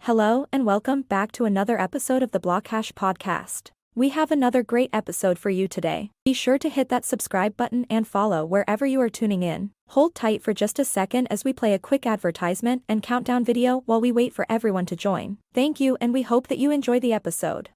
Hello and welcome back to another episode of the BlockHash Podcast. We have another great episode for you today. Be sure to hit that subscribe button and follow wherever you are tuning in. Hold tight for just a second as we play a quick advertisement and countdown video while we wait for everyone to join. Thank you, and we hope that you enjoy the episode.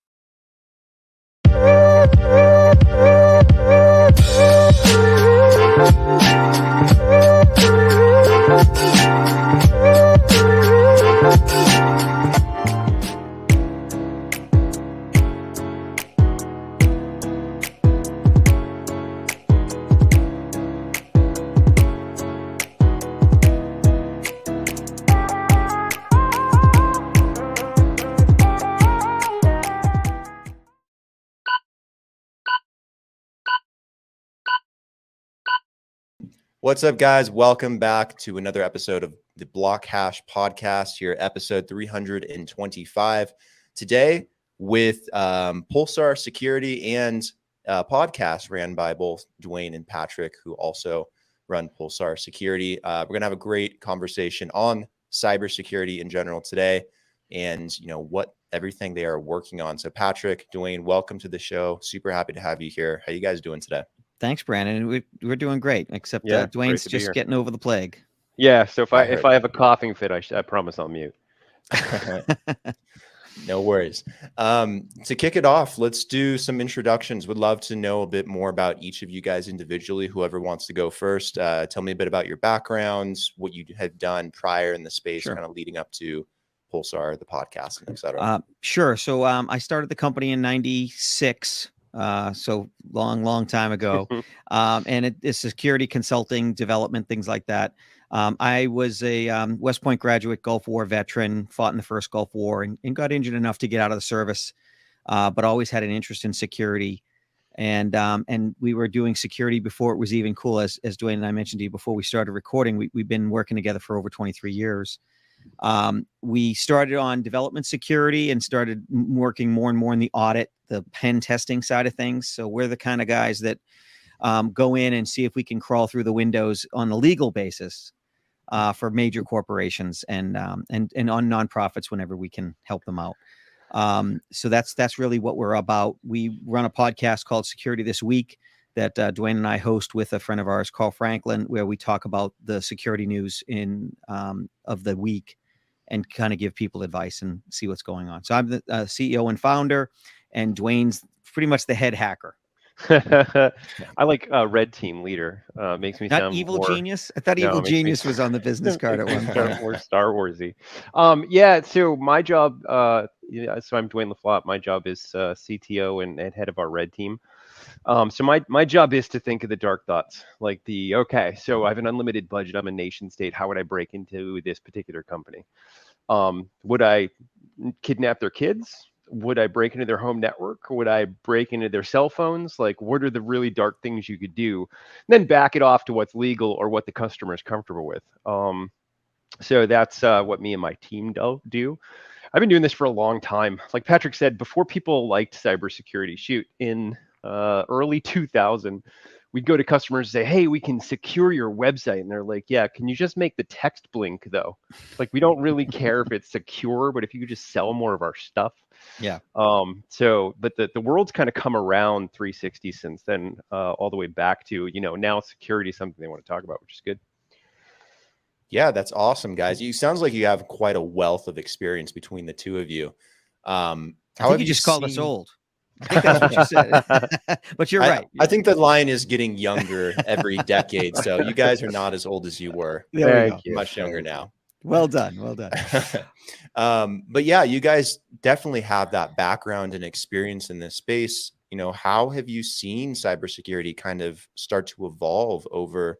What's up, guys? Welcome back to another episode of the BlockHash Podcast, here, episode 325. Today, with Pulsar Security and podcast ran by both Duane and Patrick, who also run Pulsar Security. We're going to have a great conversation on cybersecurity in general today and, what everything they are working on. So, Patrick, Duane, welcome to the show. Super happy to have you here. How you guys doing today? Thanks, Brandon. We're doing great, except Duane's just getting over the plague. Yeah, so if I have a coughing fit, I promise I'll mute. No worries. To kick it off, let's do some introductions. Would love to know a bit more about each of you guys individually. Whoever wants to go first, tell me a bit about your backgrounds, what you have done prior in the space, kind of leading up to Pulsar, the podcast, et cetera. Sure. So I started the company in '96. So long time ago. And it's security consulting, development, things like that. I was a West Point graduate, Gulf War veteran, fought in the first Gulf War and got injured enough to get out of the service, but always had an interest in security. And we were doing security before it was even cool. As Duane and I mentioned to you before we started recording, we've been working together for over 23 years. We started on development security and started working more and more in the audit, the pen testing side of things. So we're the kind of guys that go in and see if we can crawl through the windows on a legal basis for major corporations and on nonprofits whenever we can help them out. So that's really what we're about. We run a podcast called Security This Week that Duane and I host with a friend of ours, Carl Franklin, where we talk about the security news of the week and kind of give people advice and see what's going on. So I'm the CEO and founder, and Duane's pretty much the head hacker. I like red team leader. Makes me sound evil more... genius. I thought evil genius was on the business card at one point. Or Star Warsy. Yeah. So my job. So I'm Duane Laflotte. My job is CTO and head of our red team. So my job is to think of the dark thoughts, like so I have an unlimited budget. I'm a nation state. How would I break into this particular company? Would I kidnap their kids? Would I break into their home network? Would I break into their cell phones? Like, what are the really dark things you could do? And then back it off to what's legal or what the customer is comfortable with. So that's what me and my team do. I've been doing this for a long time. Like Patrick said, before people liked cybersecurity, in early 2000, we'd go to customers and say, hey, we can secure your website. And they're like, yeah, can you just make the text blink though? Like, we don't really care if it's secure, but if you could just sell more of our stuff. Yeah. But the world's kind of come around 360 since then, all the way back to, now security is something they want to talk about, which is good. Yeah, that's awesome, guys. You sounds like you have quite a wealth of experience between the two of you. I think you just called us old. I think that's what you said. But you're right. I think the line is getting younger every decade. So you guys are not as old as you were. Thank you. Much younger now. Well done. But yeah, you guys definitely have that background and experience in this space. How have you seen cybersecurity kind of start to evolve over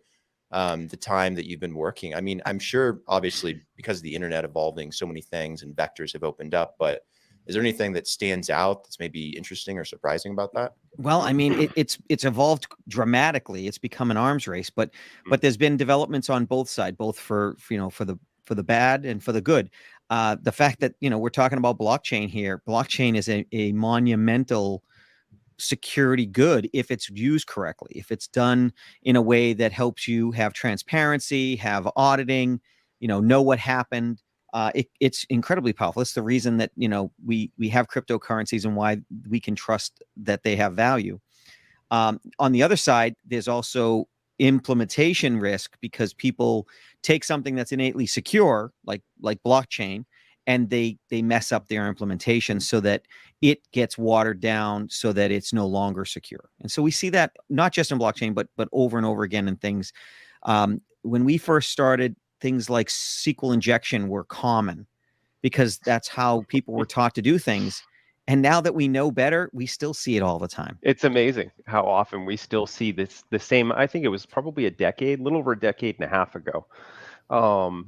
the time that you've been working? I mean, I'm sure obviously because of the internet evolving, so many things and vectors have opened up, but is there anything that stands out that's maybe interesting or surprising about that? Well, I mean, it's evolved dramatically. It's become an arms race, but there's been developments on both sides, both for the bad and for the good. The fact that, we're talking about blockchain here. Blockchain is a monumental security good if it's used correctly, if it's done in a way that helps you have transparency, have auditing, know what happened. it's incredibly powerful. It's the reason that, we have cryptocurrencies and why we can trust that they have value. On the other side, there's also implementation risk, because people take something that's innately secure, like blockchain, and they mess up their implementation so that it gets watered down so that it's no longer secure. And so we see that not just in blockchain, but over and over again in things. When we first started, things like SQL injection were common because that's how people were taught to do things. And now that we know better, we still see it all the time. It's amazing how often we still see the same. I think it was probably a little over a decade and a half ago,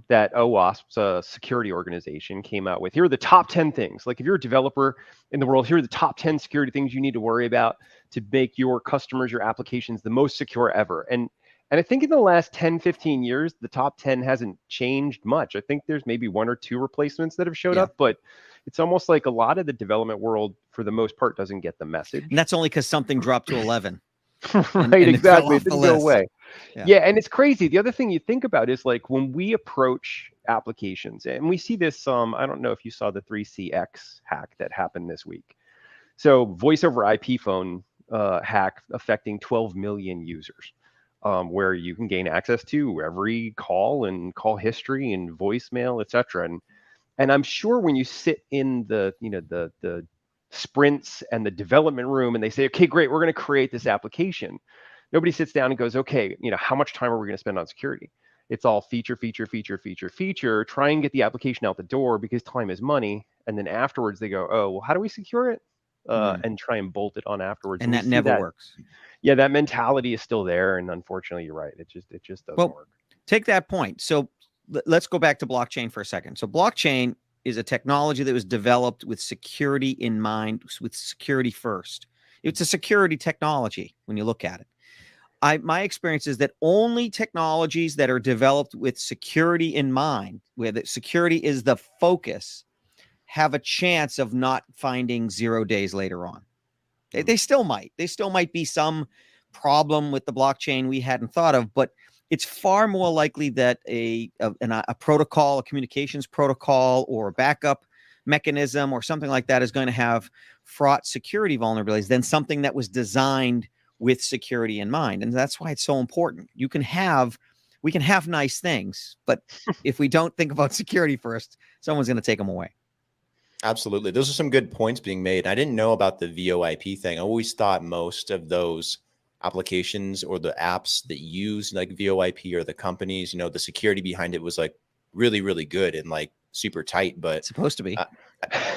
that OWASP, a security organization, came out with, here are the top 10 things. Like, if you're a developer in the world, here are the top 10 security things you need to worry about to make your customers, your applications, the most secure ever. And I think in the last 10, 15 years, the top 10 hasn't changed much. I think there's maybe one or two replacements that have showed up, but it's almost like a lot of the development world, for the most part, doesn't get the message. And that's only because something dropped to 11. Right, exactly. It didn't go away. Yeah, and it's crazy. The other thing you think about is, like, when we approach applications, and we see this, I don't know if you saw the 3CX hack that happened this week. So voice over IP phone hack affecting 12 million users. Where you can gain access to every call and call history and voicemail, etc. And I'm sure when you sit in the sprints and the development room and they say, okay, great, we're going to create this application, nobody sits down and goes, okay, how much time are we going to spend on security? It's all feature, try and get the application out the door because time is money. And then afterwards they go, oh, well, how do we secure it? And try and bolt it on afterwards. And that never works. Yeah, that mentality is still there, and unfortunately, you're right. It just doesn't work. Take that point. So let's go back to blockchain for a second. So blockchain is a technology that was developed with security in mind, with security first. It's a security technology when you look at it. My experience is that only technologies that are developed with security in mind, where the security is the focus, have a chance of not finding 0 days later on. They still might. They still might be some problem with the blockchain we hadn't thought of, but it's far more likely that a protocol, a communications protocol, or a backup mechanism or something like that is going to have fraught security vulnerabilities than something that was designed with security in mind. And that's why it's so important. We can have nice things, but if we don't think about security first, someone's going to take them away. Absolutely. Those are some good points being made. I didn't know about the VoIP thing. I always thought most of those applications or the apps that use like VoIP, or the companies, the security behind it was like really, really good and like super tight, but it's supposed to be.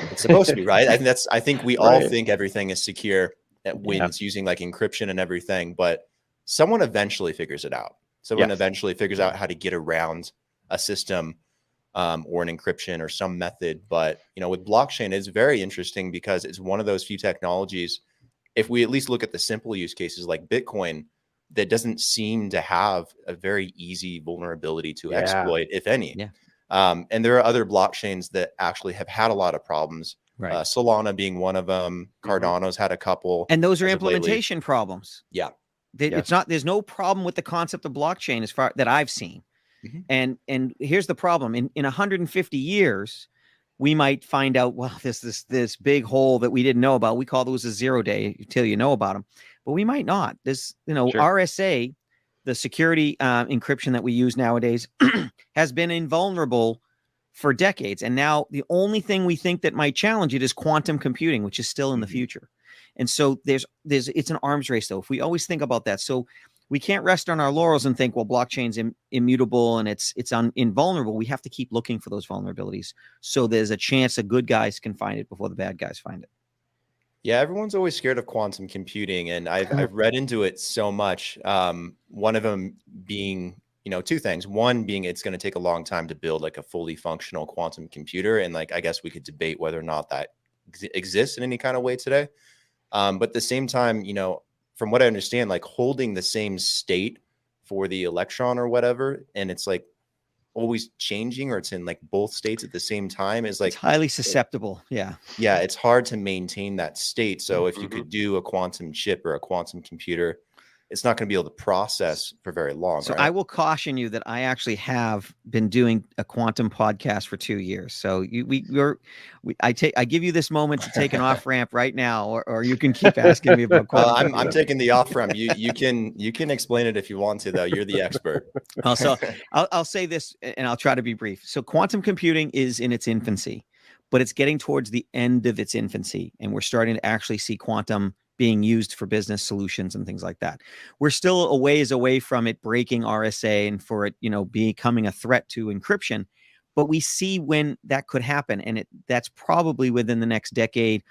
It's supposed to be, right? I think we all think everything is secure when it's using like encryption and everything, but someone eventually figures it out. Someone eventually figures out how to get around a system or an encryption or some method. But, with blockchain, it's very interesting because it's one of those few technologies, if we at least look at the simple use cases like Bitcoin, that doesn't seem to have a very easy vulnerability to exploit, if any. And there are other blockchains that actually have had a lot of problems. Right. Solana being one of them. Cardano's had a couple. And those are implementation problems. Yeah. It's not, there's no problem with the concept of blockchain as far that I've seen. And here's the problem. In 150 years, we might find out, well, this big hole that we didn't know about. We call those a 0 day until you know about them, but we might not. This, RSA, the security encryption that we use nowadays, has been invulnerable for decades. And now the only thing we think that might challenge it is quantum computing, which is still in the future. And so it's an arms race, though, if we always think about that. So we can't rest on our laurels and think, well, blockchain's immutable and it's invulnerable. We have to keep looking for those vulnerabilities. So there's a chance the good guys can find it before the bad guys find it. Yeah, everyone's always scared of quantum computing, and I've read into it so much. One of them being, two things. One being it's going to take a long time to build like a fully functional quantum computer, and like I guess we could debate whether or not that exists in any kind of way today. But at the same time, from what I understand, like holding the same state for the electron or whatever, and it's like always changing, or it's in like both states at the same time, is like it's highly susceptible. Yeah, it's hard to maintain that state. So if you could do a quantum chip or a quantum computer, it's not going to be able to process for very long. So right? I will caution you that I actually have been doing a quantum podcast for 2 years. So I give you this moment to take an off ramp right now, or you can keep asking me about quantum. I'm taking the off ramp. You can explain it if you want to, though. You're the expert. So I'll say this, and I'll try to be brief. So quantum computing is in its infancy, but it's getting towards the end of its infancy, and we're starting to actually see quantum being used for business solutions and things like that. We're still a ways away from it breaking RSA and for it, becoming a threat to encryption, but we see when that could happen, and that's probably within the next decade,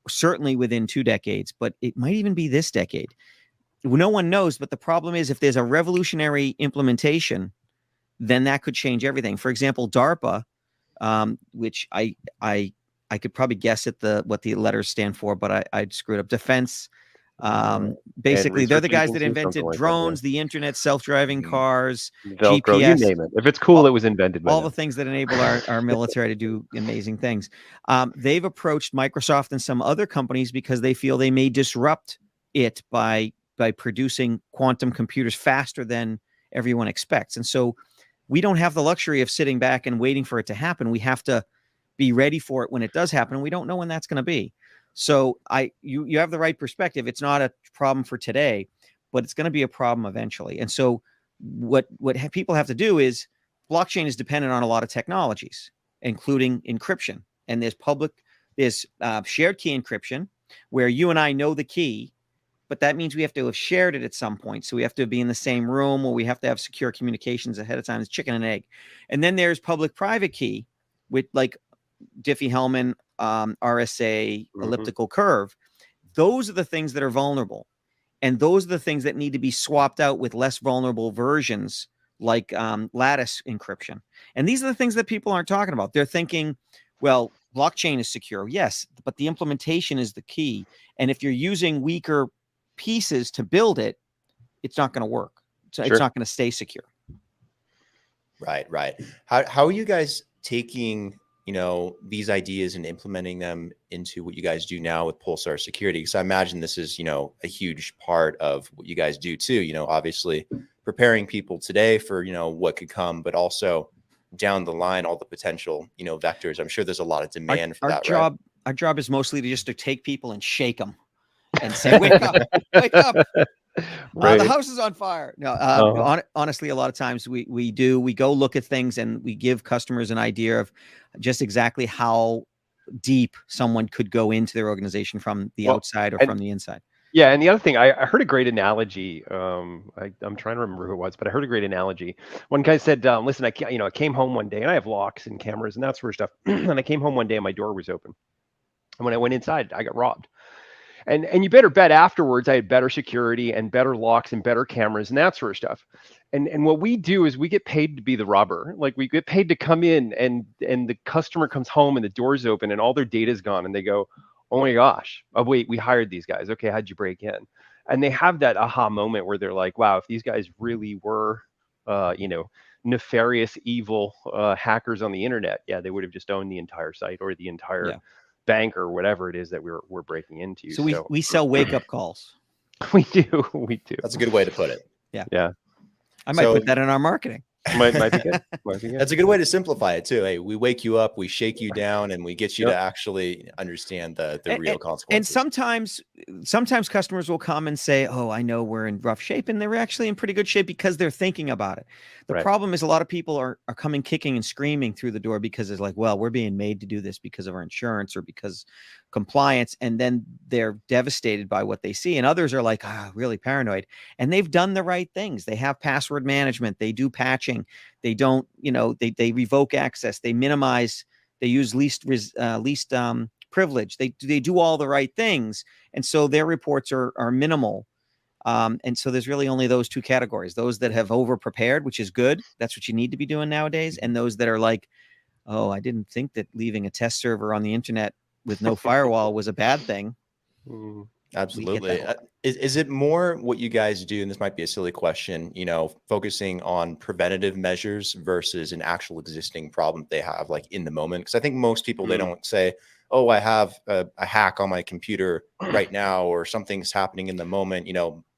certainly within 2 decades, but it might even be this decade. No one knows, but the problem is if there's a revolutionary implementation, then that could change everything. For example, DARPA, which I could probably guess at what the letters stand for, but I'd screwed up. Defense. Basically, they're the guys that invented drones, the internet, self-driving cars, Velcro, GPS. you name it. If it's cool, it was invented by all them. the things that enable our military to do amazing things. They've approached Microsoft and some other companies because they feel they may disrupt it by producing quantum computers faster than everyone expects. And so we don't have the luxury of sitting back and waiting for it to happen. We have to be ready for it when it does happen. And we don't know when that's going to be. So you have the right perspective. It's not a problem for today, but it's going to be a problem eventually. And so what people have to do is, blockchain is dependent on a lot of technologies, including encryption. And there's shared key encryption, where you and I know the key, but that means we have to have shared it at some point. So we have to be in the same room, or we have to have secure communications ahead of time. It's chicken and egg. And then there's public-private key with like Diffie-Hellman, RSA, elliptical curve. Those are the things that are vulnerable. And those are the things that need to be swapped out with less vulnerable versions, like lattice encryption. And these are the things that people aren't talking about. They're thinking, well, blockchain is secure. Yes, but the implementation is the key. And if you're using weaker pieces to build it, it's not going to work. So It's not going to stay secure. Right. How are you guys taking these ideas and implementing them into what you guys do now with Pulsar Security? Because I imagine this is, a huge part of what you guys do too, obviously preparing people today for, what could come, but also down the line, all the potential, vectors. I'm sure there's a lot of demand for that. Our job is mostly to take people and shake them and say, wake up, wake up. Right. The house is on fire. No, honestly, a lot of times we go look at things and we give customers an idea of just exactly how deep someone could go into their organization from the outside or from the inside. Yeah, and the other thing, I heard a great analogy. I'm trying to remember who it was, but I heard a great analogy. One guy said, "Listen, I came home one day, and I have locks and cameras and that sort of stuff. And I came home one day, and my door was open. And when I went inside, I got robbed. And you better bet afterwards I had better security and better locks and better cameras and that sort of stuff. And what we do is we get paid to be the robber. Like, we get paid to come in and the customer comes home and the door's open and all their data's gone, and they go, oh my gosh, oh wait, we hired these guys. Okay, how'd you break in? And they have that aha moment where they're like, wow, if these guys really were nefarious, evil hackers on the internet, yeah, they would have just owned the entire site or the entire bank or whatever it is that we're breaking into. So we sell wake up calls. We do. That's a good way to put it. Yeah. I might put that in our marketing. Might be good. That's a good way to simplify it too. Hey, we wake you up, we shake you down, and we get you to actually understand the real consequences. And sometimes customers will come and say, oh, I know we're in rough shape, and they're actually in pretty good shape because they're thinking about it. The problem is a lot of people are coming kicking and screaming through the door because it's like, well, we're being made to do this because of our insurance or because compliance, and then they're devastated by what they see. And others are like, really paranoid, and they've done the right things. They have password management, they do patching, they don't, they revoke access, they minimize, they use least privilege, they do all the right things, and so their reports are minimal. And so there's really only those two categories: those that have over prepared, which is good, that's what you need to be doing nowadays, and those that are like, oh, I didn't think that leaving a test server on the internet with no firewall was a bad thing. Absolutely. Is it more what you guys do, and this might be a silly question, focusing on preventative measures versus an actual existing problem they have, like in the moment? Because I think most people, they don't say, oh, I have a hack on my computer right now, or something's happening in the moment.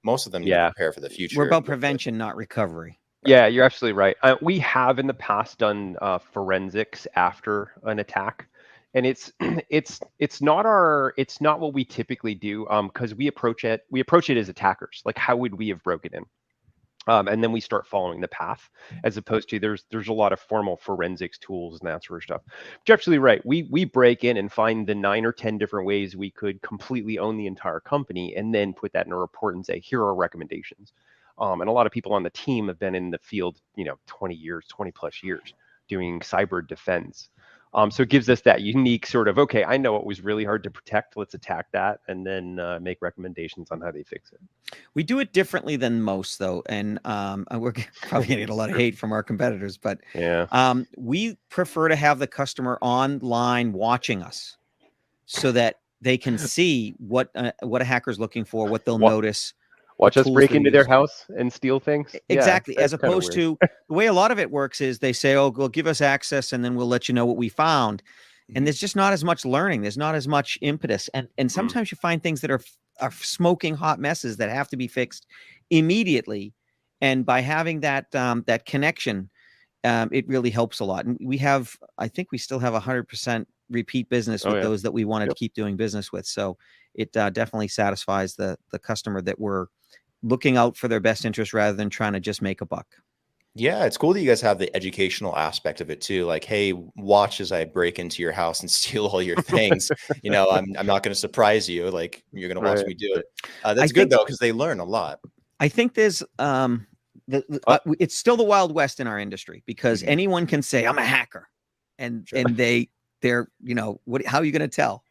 most of them need to prepare for the future. We're about prevention, not recovery. Yeah, you're absolutely right. We have in the past done forensics after an attack, and it's not what we typically do, because we approach it as attackers. Like, how would we have broken in? And then we start following the path, as opposed to there's a lot of formal forensics tools and that sort of stuff. But you're absolutely right. We break in and find the 9 or 10 different ways we could completely own the entire company, and then put that in a report and say, here are recommendations. And a lot of people on the team have been in the field, 20 plus years doing cyber defense. So it gives us that unique sort of, okay, I know it was really hard to protect. Let's attack that, and then make recommendations on how they fix it. We do it differently than most, though, and we're probably going to get a lot of hate from our competitors, but we prefer to have the customer online watching us, so that they can see what a hacker's looking for, what they'll notice. Watch us break into their house and steal things. Exactly. As opposed to the way a lot of it works is they say, oh, well, give us access and then we'll let you know what we found. And there's just not as much learning. There's not as much impetus. And sometimes you find things that are smoking hot messes that have to be fixed immediately. And by having that connection, it really helps a lot. And I think we still have 100% repeat business with those that we wanted to keep doing business with. So it definitely satisfies the customer that we're looking out for their best interest rather than trying to just make a buck. Yeah, it's cool that you guys have the educational aspect of it too. Like, hey, watch as I break into your house and steal all your things. I'm not going to surprise you. Like, you're going to watch me do it. That's good though, because they learn a lot. I think there's it's still the Wild West in our industry, because anyone can say I'm a hacker, and they're how are you going to tell?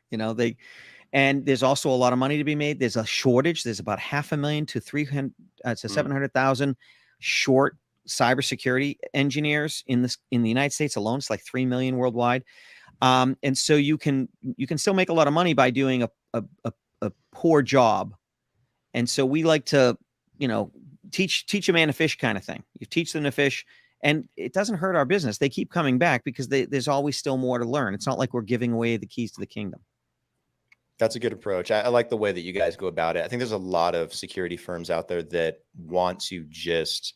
And there's also a lot of money to be made. There's a shortage. There's about 500,000 to 700,000 short cybersecurity engineers in the United States alone. It's like 3 million worldwide. And so you can still make a lot of money by doing a poor job. And so we like to, teach a man to fish kind of thing. You teach them to fish, and it doesn't hurt our business. They keep coming back because there's always still more to learn. It's not like we're giving away the keys to the kingdom. That's a good approach. I like the way that you guys go about it. I think there's a lot of security firms out there that want to just,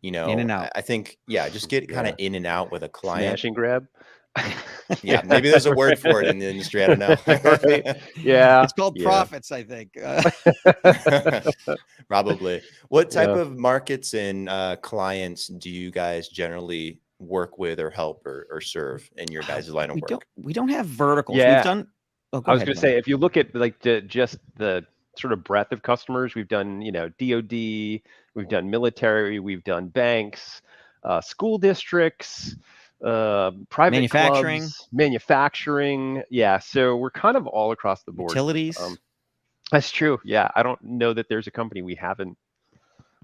in and out. I think, just get kind of in and out with a client. Smash and grab. Yeah, maybe there's a word for it in the industry. I don't know. Right? Yeah. It's called profits, I think. Probably. What type of markets and clients do you guys generally work with or help or serve in your guys' line of work? We don't have verticals. Yeah. We've done... I was going to say, if you look at just the sort of breadth of customers, we've done, DoD, we've done military, we've done banks, school districts, private manufacturing. Yeah. So we're kind of all across the board. Utilities. That's true. Yeah. I don't know that there's a company we haven't,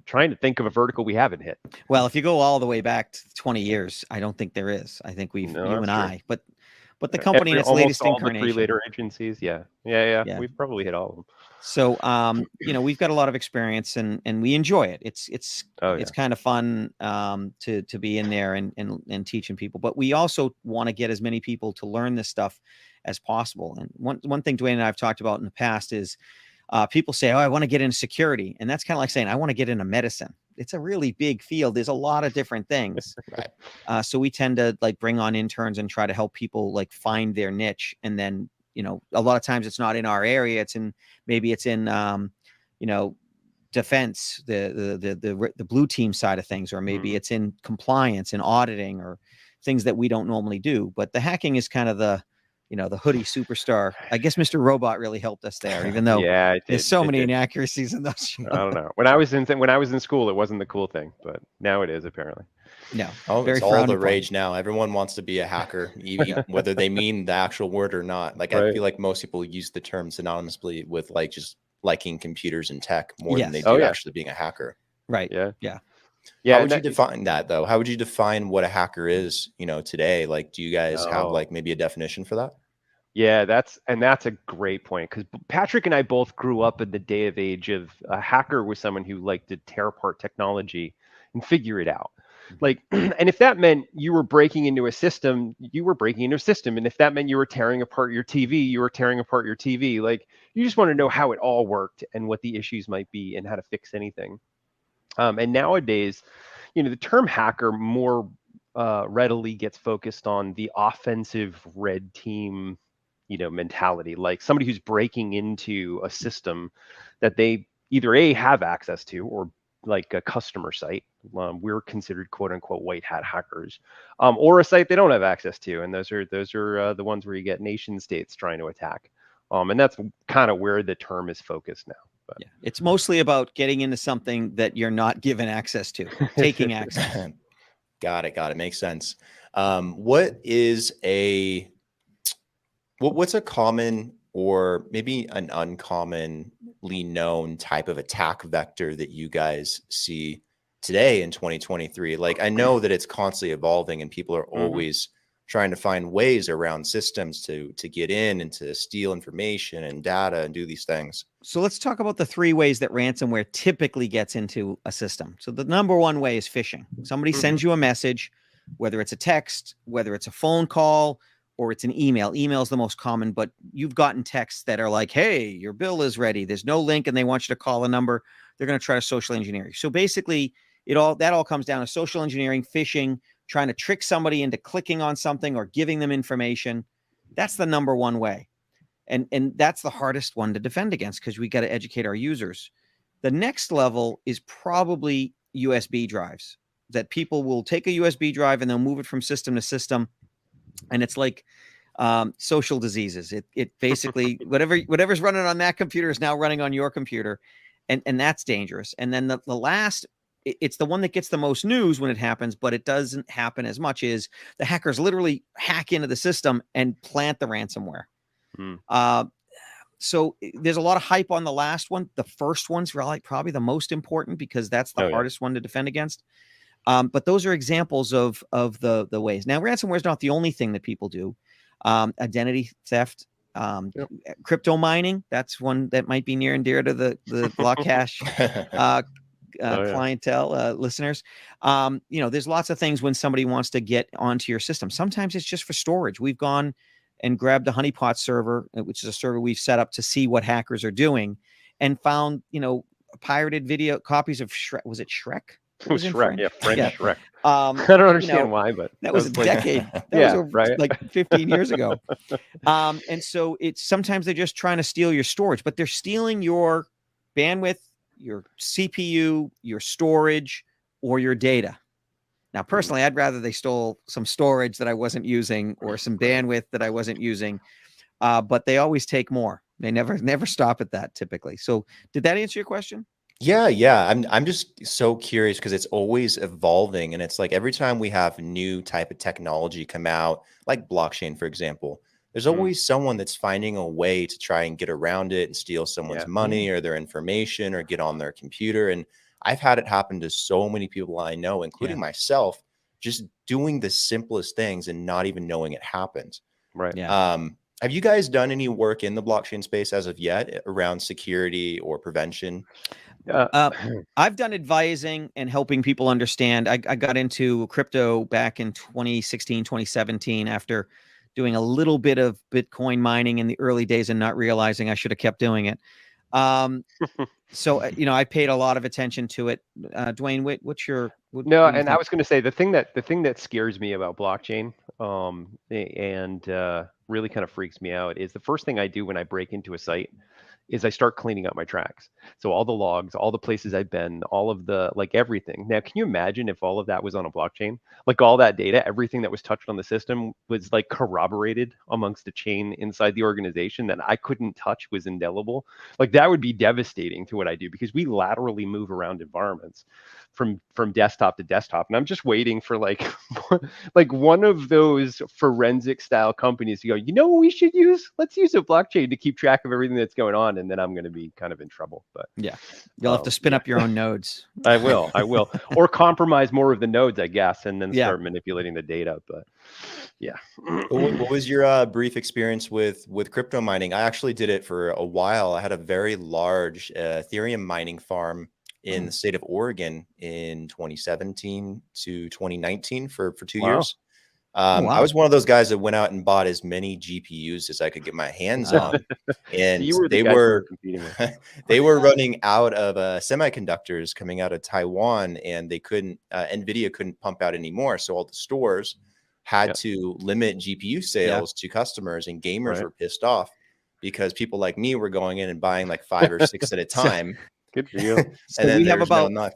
trying to think of a vertical we haven't hit. Well, if you go all the way back to 20 years, I don't think there is. I think you and I, but the company in its latest incarnation. The 3 later agencies, yeah. We've probably hit all of them. So, we've got a lot of experience and we enjoy it. It's kind of fun to be in there and teaching people. But we also want to get as many people to learn this stuff as possible. And one thing Duane and I have talked about in the past is people say, "Oh, I want to get into security," and that's kind of like saying, "I want to get into medicine." It's a really big field. There's a lot of different things. Right. So we tend to bring on interns and try to help people find their niche. And then, a lot of times it's not in our area. Maybe it's in, defense, the blue team side of things, or maybe it's in compliance and auditing or things that we don't normally do. But the hacking is kind of the hoodie superstar. I guess Mr. Robot really helped us there, even though there's so many inaccuracies in those. I don't know. When I was in school, it wasn't the cool thing, but now it is apparently. No, it's all the rage now. Everyone wants to be a hacker, even whether they mean the actual word or not. I feel like most people use the term synonymously with just liking computers and tech more than they do actually being a hacker. Right. Yeah. How would you define that though? How would you define what a hacker is, today? Do you guys have maybe a definition for that? Yeah, that's a great point, because Patrick and I both grew up in the day of age of a hacker was someone who liked to tear apart technology and figure it out. Like, and if that meant you were breaking into a system, you were breaking into a system. And if that meant you were tearing apart your TV, you were tearing apart your TV. Like, you just want to know how it all worked and what the issues might be and how to fix anything. And nowadays, the term hacker more readily gets focused on the offensive red team, mentality, like somebody who's breaking into a system that they either have access to, or like a customer site. We're considered quote unquote white hat hackers, or a site they don't have access to. And those are the ones where you get nation states trying to attack. And that's kind of where the term is focused now. But. Yeah, it's mostly about getting into something that you're not given access to, taking access. Got it. Makes sense. What's a common or maybe an uncommonly known type of attack vector that you guys see today in 2023? Like, I know that it's constantly evolving and people are always trying to find ways around systems to get in and to steal information and data and do these things. So let's talk about the 3 ways that ransomware typically gets into a system. So the number 1 way is phishing. Somebody sends you a message, whether it's a text, whether it's a phone call, or it's an email. Email is the most common, but you've gotten texts that are like, hey, your bill is ready. There's no link and they want you to call a number. They're going to try to social engineer you. So basically that all comes down to social engineering, phishing, trying to trick somebody into clicking on something or giving them information. That's the number 1 way. And that's the hardest one to defend against because we got to educate our users. The next level is probably USB drives, that people will take a USB drive and they'll move it from system to system. And it's like social diseases. It basically, whatever's running on that computer is now running on your computer. And that's dangerous. And then the last, it's the one that gets the most news when it happens, but it doesn't happen as much, is the hackers literally hack into the system and plant the ransomware. So there's a lot of hype on the last one. The first one's probably the most important because that's the hardest one to defend against. But those are examples of the ways. Now, ransomware is not the only thing that people do. Identity theft, crypto mining. That's one that might be near and dear to the BlockHash clientele, listeners. There's lots of things when somebody wants to get onto your system. Sometimes it's just for storage. We've gone and grabbed a honeypot server, which is a server we've set up to see what hackers are doing, and found, pirated video copies of Shrek. Was it Shrek? It was Shrek, French Shrek. I don't understand why, but that was a decade. That was like 15 years ago. And so it's sometimes they're just trying to steal your storage, but they're stealing your bandwidth, your CPU, your storage, or your data. Now, personally, I'd rather they stole some storage that I wasn't using or some bandwidth that I wasn't using, but they always take more. They never stop at that typically. So did that answer your question? Yeah. I'm just so curious because it's always evolving. And it's like every time we have new type of technology come out, like blockchain, for example, there's always someone that's finding a way to try and get around it and steal someone's money or their information or get on their computer. And I've had it happen to so many people I know, including myself, just doing the simplest things and not even knowing it happened. Right. Yeah. Have you guys done any work in the blockchain space as of yet around security or prevention? I've done advising and helping people understand. I got into crypto back in 2016, 2017 after doing a little bit of Bitcoin mining in the early days and not realizing I should have kept doing it. So, I paid a lot of attention to it. Duane, what's your... and I was going to say the thing that scares me about blockchain and really kind of freaks me out is the first thing I do when I break into a site is I start cleaning up my tracks. So all the logs, all the places I've been, all of the, everything. Now, can you imagine if all of that was on a blockchain? Like all that data, everything that was touched on the system was corroborated amongst a chain inside the organization that I couldn't touch, was indelible. That would be devastating to what I do because we laterally move around environments from desktop to desktop. And I'm just waiting for one of those forensic style companies to go, what we should use? Let's use a blockchain to keep track of everything that's going on. And then I'm going to be kind of in trouble. But yeah, you'll have to spin up your own nodes. I will, or compromise more of the nodes, I guess, and then start manipulating the data. But yeah. What was your brief experience with crypto mining? I actually did it for a while. I had a very large Ethereum mining farm in the state of Oregon in 2017 to 2019 for 2 Wow. years. Wow. I was one of those guys that went out and bought as many GPUs as I could get my hands on, and So you were the they guys we were competing with. they were running out of semiconductors coming out of Taiwan, and they couldn't NVIDIA couldn't pump out anymore, so all the stores had to limit GPU sales to customers, and gamers were pissed off because people like me were going in and buying like 5 or 6 at a time. Good for you. And So then we have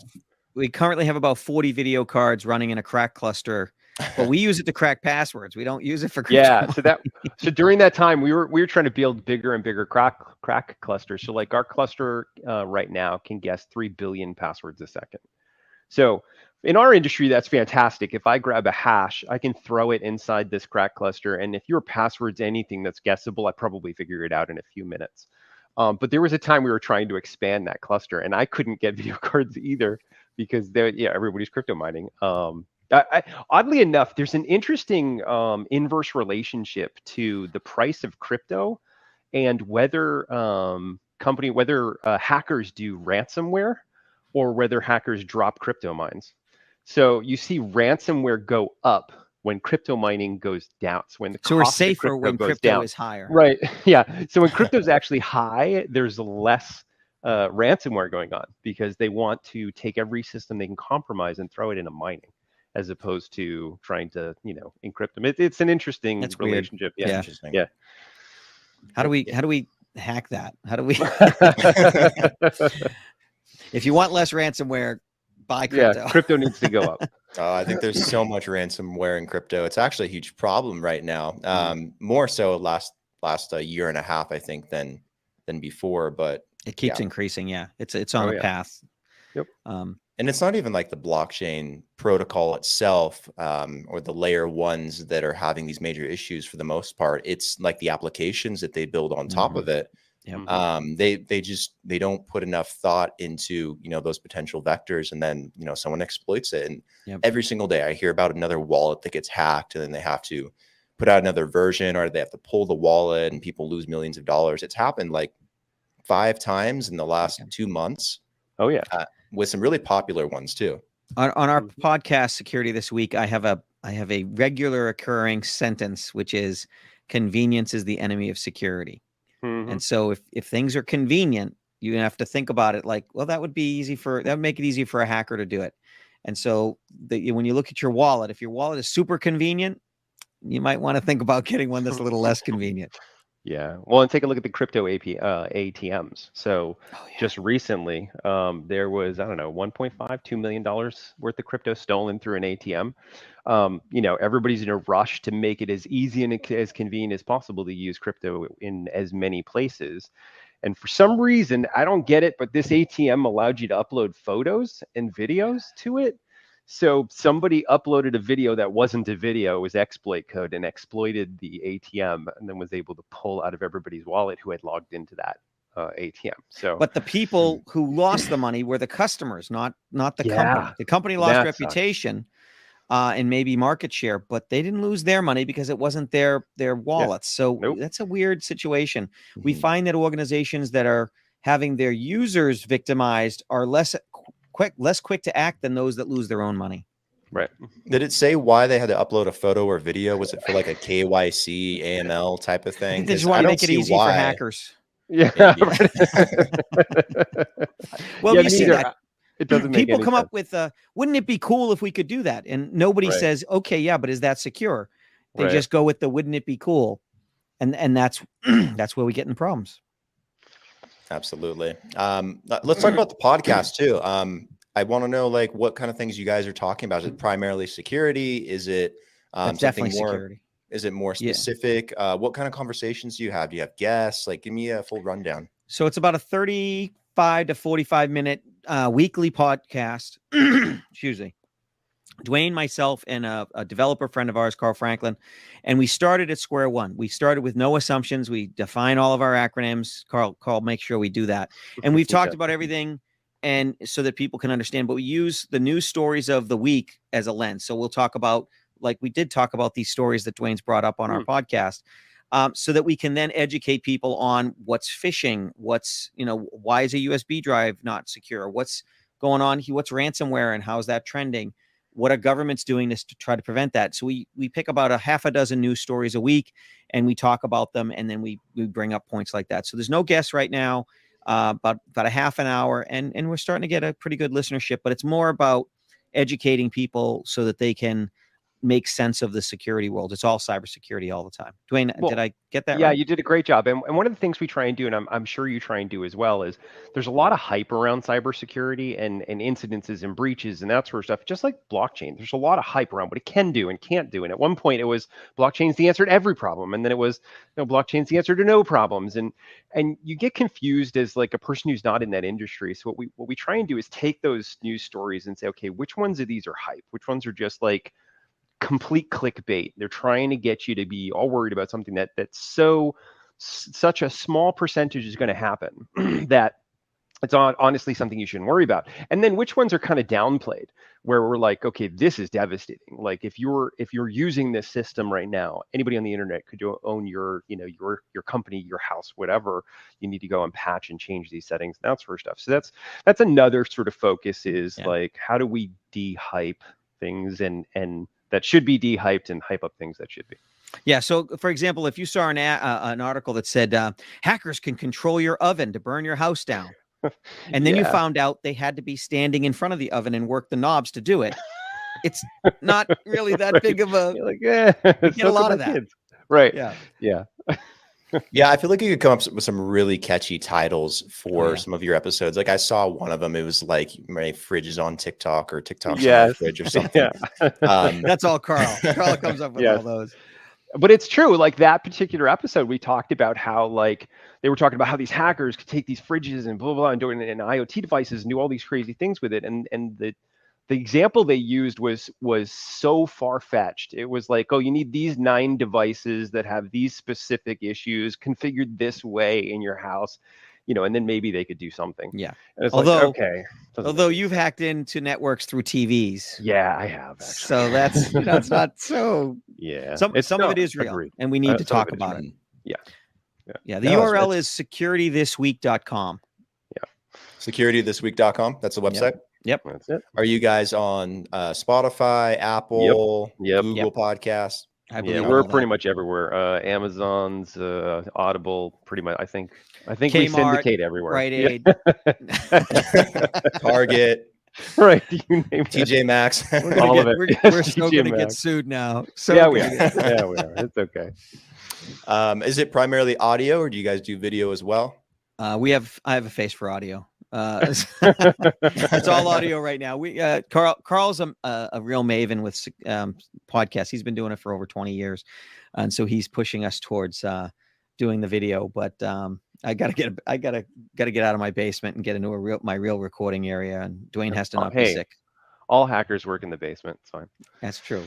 we currently have about 40 video cards running in a crack cluster, but we use it to crack passwords. We don't use it for crypto. Yeah, so during that time we were trying to build bigger and bigger crack clusters. So like our cluster right now can guess 3 billion passwords a second. So in our industry, that's fantastic. If I grab a hash, I can throw it inside this crack cluster, and if your password's anything that's guessable, I probably figure it out in a few minutes. But there was a time we were trying to expand that cluster, and I couldn't get video cards either because everybody's crypto mining. Oddly enough, there's an interesting inverse relationship to the price of crypto and whether hackers do ransomware or whether hackers drop crypto mines. So you see ransomware go up when crypto mining goes down. So we're safer when crypto is higher. Right. Yeah. So when crypto is actually high, there's less ransomware going on because they want to take every system they can compromise and throw it into mining, as opposed to trying to, encrypt them. It's an interesting relationship. Weird. Yeah. Interesting. Yeah. How do we hack that? How do we? If you want less ransomware, buy crypto. Yeah, crypto needs to go up. I think there's so much ransomware in crypto. It's actually a huge problem right now. More so last year and a half, I think, than before. But it keeps increasing. Yeah, it's on a path. Yep. And it's not even like the blockchain protocol itself or the layer ones that are having these major issues for the most part. It's like the applications that they build on top of it. Yep. They don't put enough thought into, those potential vectors, and then, someone exploits it. And every single day I hear about another wallet that gets hacked, and then they have to put out another version, or they have to pull the wallet and people lose millions of dollars. It's happened like 5 times in the last 2 months. Oh yeah. With some really popular ones too. On our podcast, Security This Week, I have a regular occurring sentence, which is convenience is the enemy of security. And so if things are convenient, you have to think about it like, well, that would make it easy for a hacker to do it. And so when you look at your wallet, if your wallet is super convenient, you might want to think about getting one that's a little less convenient. Yeah. Well, and take a look at the crypto ATMs. So just recently, there was, I don't know, $1.5, $2 million worth of crypto stolen through an ATM. Everybody's in a rush to make it as easy and as convenient as possible to use crypto in as many places. And for some reason, I don't get it, but this ATM allowed you to upload photos and videos to it. So somebody uploaded a video that wasn't a video, it was exploit code, and exploited the ATM, and then was able to pull out of everybody's wallet who had logged into that ATM. So, but the people who lost the money were the customers, not the company. The company lost reputation and maybe market share, but they didn't lose their money because it wasn't their wallets. So that's a weird situation. We find that organizations that are having their users victimized are less quick to act than those that lose their own money. Right. Did it say why they had to upload a photo or video? Was it for like a KYC, AML type of thing? They just want to make it easy for hackers. Yeah. Well, you see that. It doesn't make people come sense. up with, wouldn't it be cool if we could do that? And nobody says, okay, yeah, but is that secure? They just go with the, wouldn't it be cool? And that's where we get in problems. Absolutely. Let's talk about the podcast too. I want to know like what kind of things you guys are talking about. Is it primarily security? Is it definitely more security? Is it more specific? What kind of conversations do you have? Do you have guests? Like, give me a full rundown. So it's about a 35 to 45 minute weekly podcast. Excuse me. Duane, myself, and a developer friend of ours, Carl Franklin, and we started at square one. We started with no assumptions. We define all of our acronyms. Carl, make sure we do that. And we've talked about everything, and so that people can understand. But we use the news stories of the week as a lens. So we'll talk about, like we did talk about these stories that Duane's brought up on our podcast, so that we can then educate people on what's phishing, what's, why is a USB drive not secure, what's going on? What's ransomware and how's that trending? What are governments doing to try to prevent that? So we pick about a half a dozen news stories a week, and we talk about them, and then we bring up points like that. So there's no guests right now, about a half an hour, and we're starting to get a pretty good listenership. But it's more about educating people so that they can make sense of the security world. It's all cybersecurity all the time. Duane, Well, did I get that yeah, right? you did a great job. And one of the things we try and do, and I'm sure you try and do as well, is there's a lot of hype around cybersecurity and incidences and breaches and that sort of stuff, just like blockchain. There's a lot of hype around what it can do and can't do. And at one point it was blockchain's the answer to every problem. And then it was, blockchain's the answer to no problems. And you get confused as like a person who's not in that industry. So what we try and do is take those news stories and say, okay, which ones of these are hype? Which ones are just like complete clickbait? They're trying to get you to be all worried about something that's such a small percentage is going to happen that it's honestly something you shouldn't worry about. And then which ones are kind of downplayed, where we're like, okay, this is devastating. Like if you're using this system right now, anybody on the internet could own your company, your house, whatever. You need to go and patch and change these settings, and that sort of stuff. So that's another sort of focus is like, how do we de-hype things and that should be de-hyped and hype up things that should be. Yeah. So, for example, if you saw an article that said hackers can control your oven to burn your house down, and then you found out they had to be standing in front of the oven and work the knobs to do it, it's not really that big of a. You're like, you get a lot of that. Kids. Right. Yeah. Yeah. Yeah, I feel like you could come up with some really catchy titles for some of your episodes. Like I saw one of them. It was like my fridge is on TikTok or TikTok's on my fridge or something. That's all Carl. Carl comes up with all those. But it's true. Like that particular episode, we talked about how like they were talking about how these hackers could take these fridges and blah, blah, blah, and doing it in IoT devices and do all these crazy things with it. And the example they used was so far-fetched. It was like, oh, you need these 9 devices that have these specific issues configured this way in your house, and then maybe they could do something. Yeah. And it's although you've hacked into networks through TVs. Yeah, I have. Actually. So that's it's not so. Yeah. Some of it is real, and we need to talk about it. Yeah. The URL is securitysthisweek.com. Yeah. Securitysthisweek.com. That's the website. Yep. That's it. Are you guys on Spotify, Apple, Google Podcasts? Yeah, we're pretty much everywhere. Amazon's, Audible, pretty much. I think Kmart, we syndicate everywhere. Rite Aid, Target, right? You name TJ Maxx. All of it. We're still going to get sued now. So yeah, we are. Yeah, we are. It's okay. Is it primarily audio, or do you guys do video as well? I have a face for audio. It's all audio right now. Carl's a real maven with podcasts. He's been doing it for over 20 years, and so he's pushing us towards doing the video. But I gotta get out of my basement and get into my real recording area. And Duane has to not be sick. All hackers work in the basement. It's fine. That's true.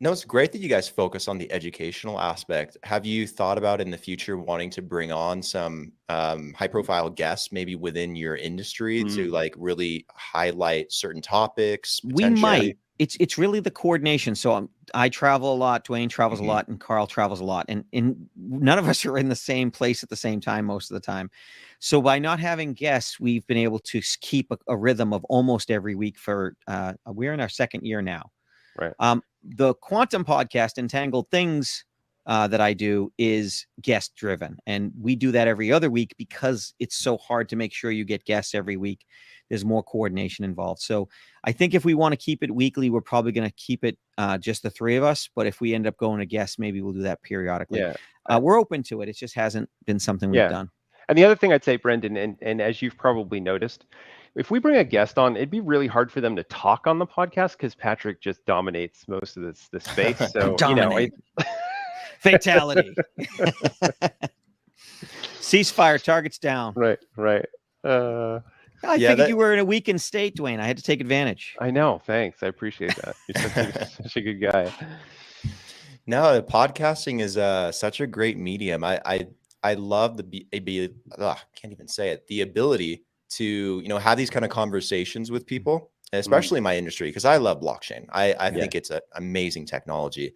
No, it's great that you guys focus on the educational aspect. Have you thought about in the future wanting to bring on some high profile guests, maybe within your industry to like really highlight certain topics? We might. It's really the coordination. So I travel a lot, Duane travels a lot, and Carl travels a lot. And none of us are in the same place at the same time most of the time. So by not having guests, we've been able to keep a rhythm of almost every week for we're in our 2nd year now. Right. The Quantum podcast, Entangled Things, that I do is guest driven. And we do that every other week because it's so hard to make sure you get guests every week. There's more coordination involved. So I think if we want to keep it weekly, we're probably going to keep it just the 3 of us. But if we end up going to guests, maybe we'll do that periodically. Yeah. We're open to it. It just hasn't been something we've done. And the other thing I'd say, Brendan, and as you've probably noticed, if we bring a guest on, it'd be really hard for them to talk on the podcast because Patrick just dominates most of the space. So fatality. Ceasefire, targets down. Right. I figured you were in a weakened state, Duane. I had to take advantage. I know. Thanks. I appreciate that. You're such a good guy. No, podcasting is such a great medium. I love can't even say it. The ability to, have these kind of conversations with people, especially in my industry, because I love blockchain. I think it's an amazing technology,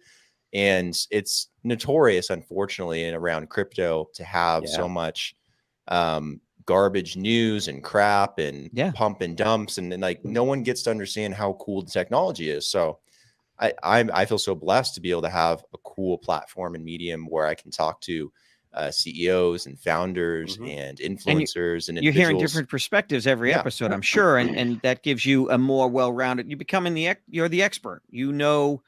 and it's notorious, unfortunately, and around crypto to have so much garbage news and crap and Yeah. pump and dumps, and like no one gets to understand how cool the technology is. So I feel so blessed to be able to have a cool platform and medium where I can talk to CEOs and founders and influencers and you're hearing individuals. different perspectives every episode, I'm sure, and that gives you a more well-rounded. You becoming you're the expert. You know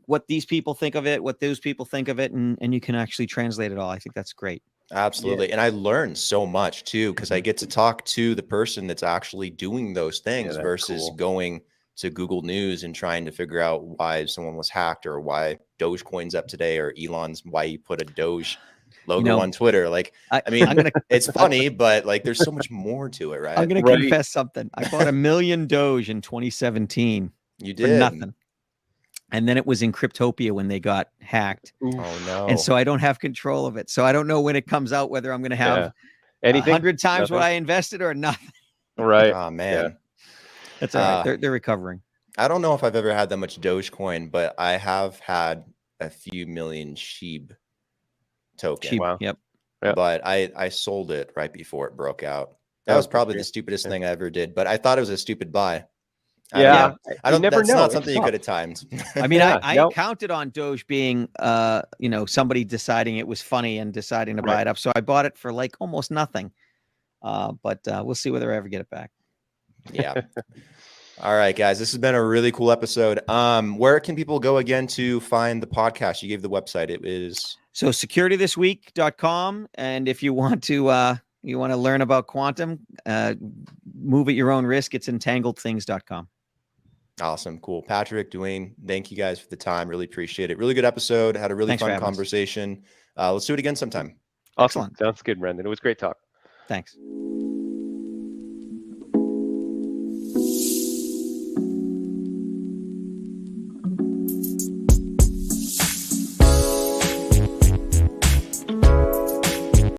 what these people think of it, what those people think of it, and you can actually translate it all. I think that's great. Absolutely. And I learned so much too, because I get to talk to the person that's actually doing those things versus going to Google News and trying to figure out why someone was hacked or why Dogecoin's up today or why he put a Doge logo on Twitter. Like, I mean, it's funny, but like there's so much more to it, right? I'm going to confess something. I bought 1 million Doge in 2017. You did? For nothing. And then it was in Cryptopia when they got hacked. Oh no. And so I don't have control of it. So I don't know when it comes out, whether I'm going to have 100 times what I invested or nothing. Right. Oh man. That's all right. They're recovering. I don't know if I've ever had that much Dogecoin, but I have had a few million Shiba token. Wow. Yep. But I sold it right before it broke out. That was probably the stupidest thing I ever did, but I thought it was a stupid buy. I don't never that's know. not something you could have timed. I mean, I counted on Doge being, somebody deciding it was funny and deciding to buy it up. So I bought it for like almost nothing. But we'll see whether I ever get it back. Yeah. All right, guys, this has been a really cool episode. Where can people go again to find the podcast? You gave the website. It is so securitythisweek.com. And if you want to learn about quantum, move at your own risk, it's entangledthings.com. Awesome. Cool. Patrick, Duane, thank you guys for the time. Really appreciate it. Really good episode. Had a really fun conversation. Let's do it again sometime. Awesome. Sounds good, Brendan. It was great talk. Thanks.